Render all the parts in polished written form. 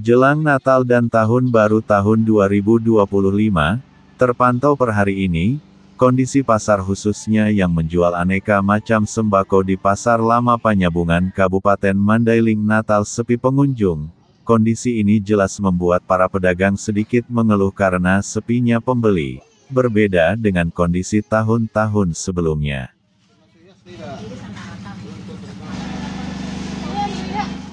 Jelang Natal dan Tahun Baru tahun 2025, terpantau per hari ini, kondisi pasar khususnya yang menjual aneka macam sembako di Pasar Lama Panyabungan Kabupaten Mandailing Natal sepi pengunjung. Kondisi ini jelas membuat para pedagang sedikit mengeluh karena sepinya pembeli, berbeda dengan kondisi tahun-tahun sebelumnya.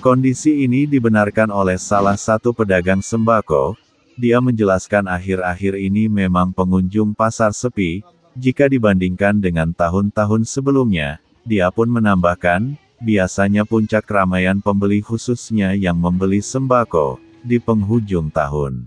Kondisi ini dibenarkan oleh salah satu pedagang sembako. Dia menjelaskan akhir-akhir ini memang pengunjung pasar sepi, jika dibandingkan dengan tahun-tahun sebelumnya. Dia pun menambahkan, biasanya puncak keramaian pembeli khususnya yang membeli sembako, di penghujung tahun.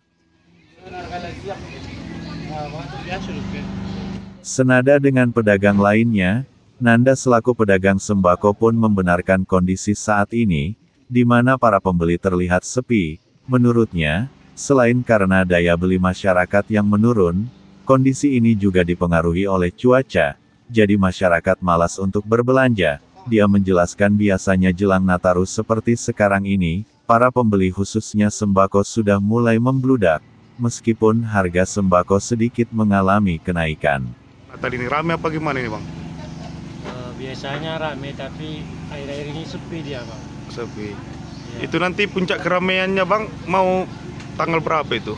Senada dengan pedagang lainnya, Nanda selaku pedagang sembako pun membenarkan kondisi saat ini, di mana para pembeli terlihat sepi. Menurutnya, selain karena daya beli masyarakat yang menurun, kondisi ini juga dipengaruhi oleh cuaca, jadi masyarakat malas untuk berbelanja. Dia menjelaskan biasanya jelang Nataru seperti sekarang ini, para pembeli khususnya sembako sudah mulai membludak, meskipun harga sembako sedikit mengalami kenaikan. Natal ini rame apa gimana ini, Bang? Biasanya rame, tapi akhir-akhir ini sepi dia, Bang. Sepi. Ya. Itu nanti puncak keramaiannya, Bang, mau tanggal berapa itu?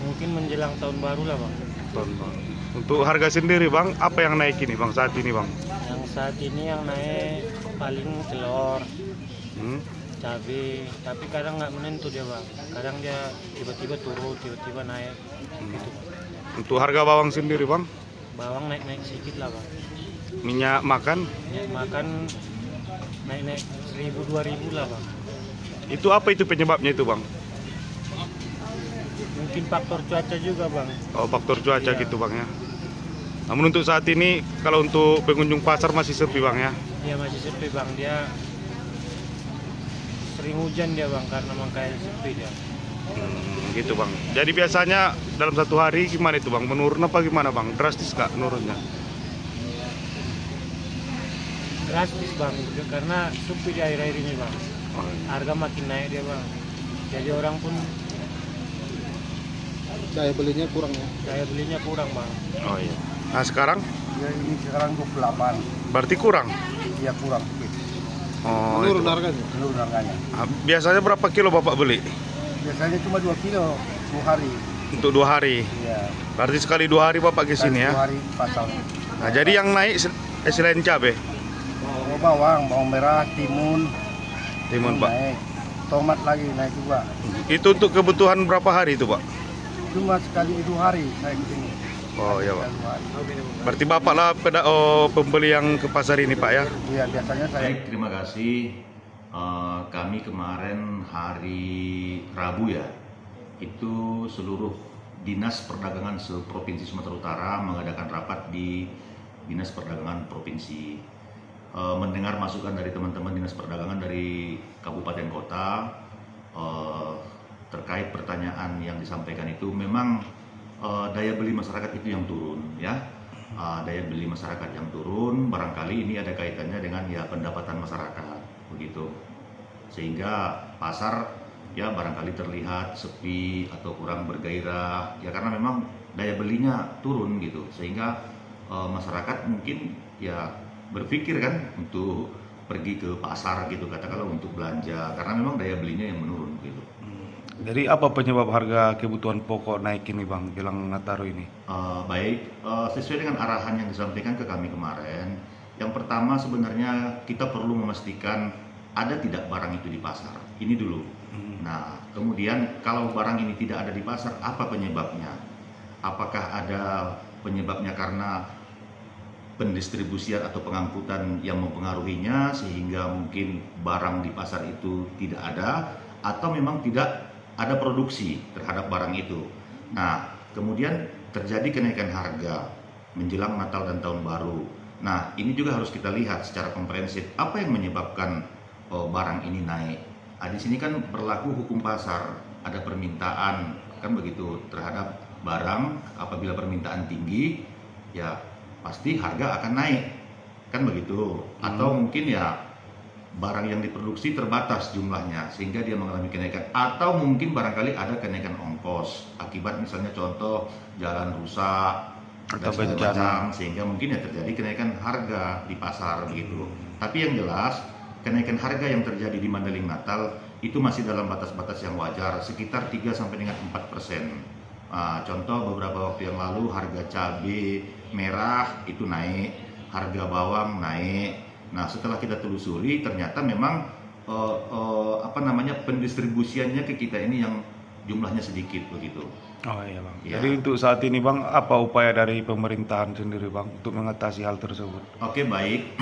Mungkin menjelang tahun baru lah, Bang. Tahun baru. Untuk harga sendiri, Bang, apa yang naik ini, Bang, saat ini, Bang? Yang saat ini yang naik paling telur, cabai, tapi kadang nggak menentu dia, Bang. Kadang dia tiba-tiba turun, tiba-tiba naik, gitu, Bang. Untuk harga bawang sendiri, Bang? Bawang naik-naik sedikit lah, Bang. Minyak makan? Minyak makan naik-naik 1.000-2.000 lah, Bang. Itu apa itu penyebabnya itu, Bang? Mungkin faktor cuaca juga, Bang. Oh, faktor cuaca Iya. gitu, Bang, ya. Namun untuk saat ini, kalau untuk pengunjung pasar masih sepi, Bang, ya? Dia masih sepi, Bang. Dia sering hujan dia, Bang, karena makanya sepi dia. Gitu, Bang. Jadi biasanya dalam satu hari gimana itu, Bang? Menurun apa gimana, Bang? Drastis nggak menurunnya? Drastis, Bang, karena sepi di akhir-akhir ini, Bang. Harga makin naik dia, Bang. Jadi orang pun Daya belinya kurang ya? daya belinya kurang, Bang. Oh iya. Nah sekarang? Ya ini sekarang 28. Berarti kurang? Iya kurang. Oh, Menurun itu. harganya? Menurun harganya. Biasanya berapa kilo Bapak beli? Biasanya cuma 2 kilo 2 hari. Untuk 2 hari? Iya. Berarti sekali 2 hari Bapak ke sini ya? 2 hari pasang. Nah jadi yang naik selain cabai? Oh, bawang merah, timun Pak. naik. Tomat lagi naik juga. Itu untuk kebutuhan berapa hari itu, Pak? Cuma sekali 2 hari saya kesini. Oh iya, Pak. Sekali 2 hari. Berarti Bapak lah pembeli yang ke pasar ini, Pak, ya? Iya biasanya saya. Baik, terima kasih. Kami kemarin hari Rabu ya, itu seluruh Dinas Perdagangan Provinsi Sumatera Utara mengadakan rapat di Dinas Perdagangan Provinsi. Mendengar masukan dari teman-teman Dinas Perdagangan dari Kabupaten Kota terkait pertanyaan yang disampaikan itu, memang daya beli masyarakat itu yang turun, ya. Daya beli masyarakat yang turun, barangkali ini ada kaitannya dengan ya pendapatan masyarakat, begitu. Sehingga pasar ya barangkali terlihat sepi atau kurang bergairah, ya karena memang daya belinya turun gitu. Sehingga masyarakat mungkin ya berpikir kan untuk pergi ke pasar gitu, katakanlah untuk belanja, karena memang daya belinya yang menurun gitu. Jadi apa penyebab harga kebutuhan pokok naik ini, Bang, jelang Nataru ini? Baik, sesuai dengan arahan yang disampaikan ke kami kemarin, yang pertama sebenarnya kita perlu memastikan ada tidak barang itu di pasar, ini dulu. Nah, kemudian kalau barang ini tidak ada di pasar, apa penyebabnya? Apakah ada penyebabnya karena pendistribusian atau pengangkutan yang mempengaruhinya sehingga mungkin barang di pasar itu tidak ada, atau memang tidak ada produksi terhadap barang itu. Nah, kemudian terjadi kenaikan harga menjelang Natal dan Tahun Baru. Nah, ini juga harus kita lihat secara komprehensif apa yang menyebabkan barang ini naik. Nah, di sini kan berlaku hukum pasar, ada permintaan kan begitu terhadap barang. Apabila permintaan tinggi, ya pasti harga akan naik, kan begitu. Atau mungkin ya barang yang diproduksi terbatas jumlahnya sehingga dia mengalami kenaikan, atau mungkin barangkali ada kenaikan ongkos akibat misalnya contoh jalan rusak Atau dan segala bencana. macam, sehingga mungkin ya terjadi kenaikan harga di pasar begitu. Tapi yang jelas kenaikan harga yang terjadi di Mandailing Natal itu masih dalam batas-batas yang wajar, sekitar 3 sampai dengan 4%. Contoh beberapa waktu yang lalu harga cabai merah itu naik, harga bawang naik. Nah, setelah kita telusuri ternyata memang pendistribusiannya ke kita ini yang jumlahnya sedikit begitu. Oh iya bang. Ya. Jadi untuk saat ini bang, apa upaya dari pemerintahan sendiri bang untuk mengatasi hal tersebut? Oke, baik.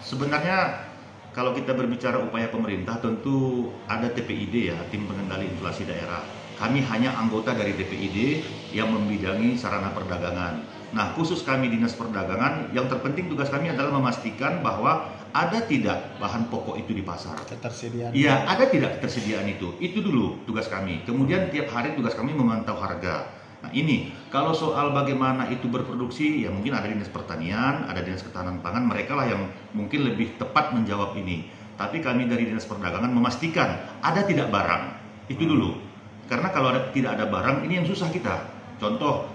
Sebenarnya kalau kita berbicara upaya pemerintah, tentu ada TPID ya, Tim Pengendali Inflasi Daerah. Kami hanya anggota dari TPID yang membidangi sarana perdagangan. Nah, khusus kami Dinas Perdagangan, yang terpenting tugas kami adalah memastikan bahwa ada tidak bahan pokok itu di pasar. Ketersediaan. Iya, ada tidak ketersediaan itu. Itu dulu tugas kami. Kemudian tiap hari tugas kami memantau harga. Nah, ini kalau soal bagaimana itu berproduksi, ya mungkin ada Dinas Pertanian, ada Dinas Ketahanan Pangan, mereka lah yang mungkin lebih tepat menjawab ini. Tapi kami dari Dinas Perdagangan memastikan ada tidak barang. Itu dulu. Karena kalau tidak ada barang, ini yang susah kita. Contoh,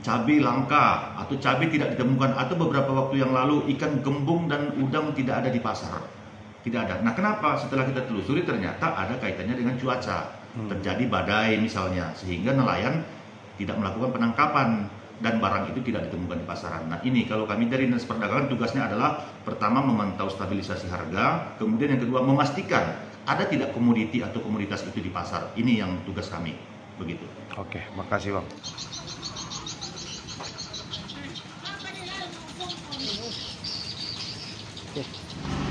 cabai langka atau cabai tidak ditemukan, atau beberapa waktu yang lalu ikan gembung dan udang tidak ada di pasar. Tidak ada. Nah, kenapa? Setelah kita telusuri ternyata ada kaitannya dengan cuaca. Terjadi badai misalnya, sehingga nelayan tidak melakukan penangkapan dan barang itu tidak ditemukan di pasaran. Nah, ini kalau kami dari Dinas Perdagangan tugasnya adalah pertama memantau stabilisasi harga, kemudian yang kedua memastikan ada tidak komoditi atau komoditas itu di pasar. Ini yang tugas kami. Begitu. Oke, makasih bang. Oke.